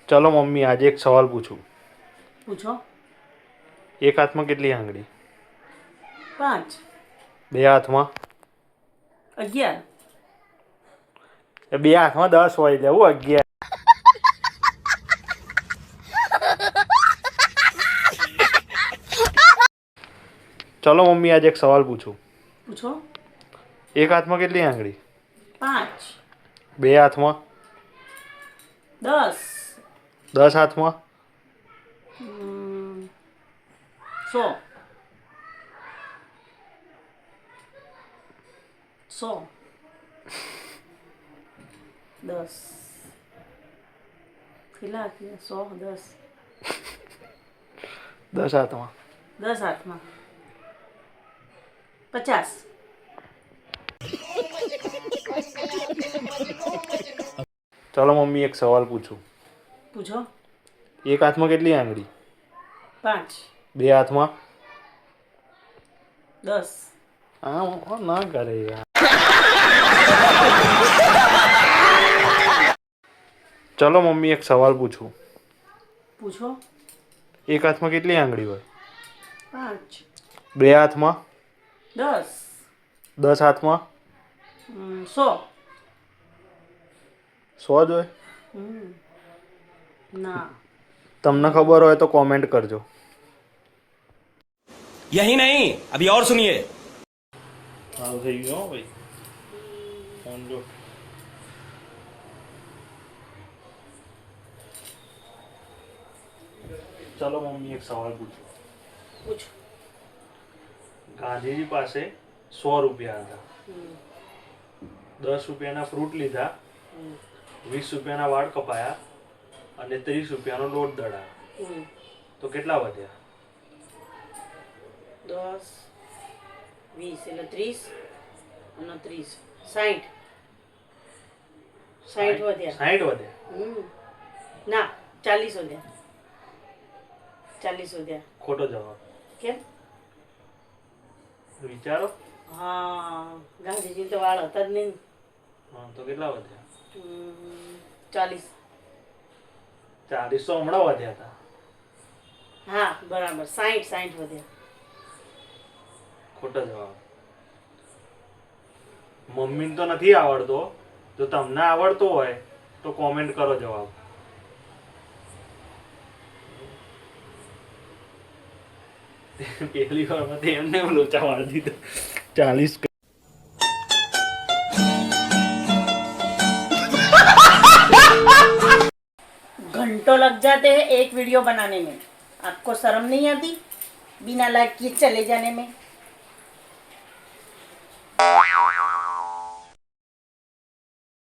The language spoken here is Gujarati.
चलो मम्मी आज एक सवाल पूछूं। पूछो। एक हाथ में કેટલી આંગળી? 5 બે હાથમાં? 11 બે હાથમાં 10 હોય એટલે હું 11? चलो मम्मी आज एक सवाल पूछूं। पूछो। एक हाथમાં કેટલી આંગળી? 5 બે હાથમાં? 10 10 હાથમાં? 100 100 10 કેટલા થયા? 100 10 10 હાથમાં? 10 હાથમાં 50 चलो मम्मी एक सवाल पूछूं। पूछो। एक हाथમાં કેટલી આંગળી? 5 બે હાથમાં? 10 હા ના કરે યાર। चलो मम्मी एक सवाल पूछूं। पूछो। एक हाथમાં કેટલી આંગળી હોય? 5 બે હાથમાં? 10 10 હાથમાં? 100 100 જ હોય? ના તમને ખબર હોય તો કોમેન્ટ કરજો। यही नहीं अभी और सुनिए। हाँ થઈ ગયો ભાઈ ફોન જો। चलो मम्मी एक सवाल पूछो। पूछो। गांधीजी પાસે 100 રૂપિયા હતા। 10 રૂપિયાના ફ્રૂટ લીધા, 20 રૂપિયાના વાળ કપાયા અને 30 રૂપિયાનો લોટ દળાયો, તો કેટલા વધ્યા? 10 20 એટલે 30 અને 30 60 વધ્યા। 60 વધ્યા? ના 40 વધ્યા। 40 વધ્યા। ખોટો જવાબ। કેમ? વિચારો। હા ગાંધીજી તો વાળ હતા જ નહીં। હા તો કેટલા વધ્યા? 40 40 તો હમણાં વધ્યા હતા। હા બરાબર 60 વધ્યા। ખોટો જવાબ। મમ્મીને તો નથી આવડતો, જો તમને આવડતો હોય તો કોમેન્ટ કરો જવાબ। પહેલી વાર માં એમને લોચા મારી દીધો 40। घंटों लग जाते हैं एक वीडियो बनाने में, आपको शर्म नहीं आती बिना लाइक किए चले जाने में?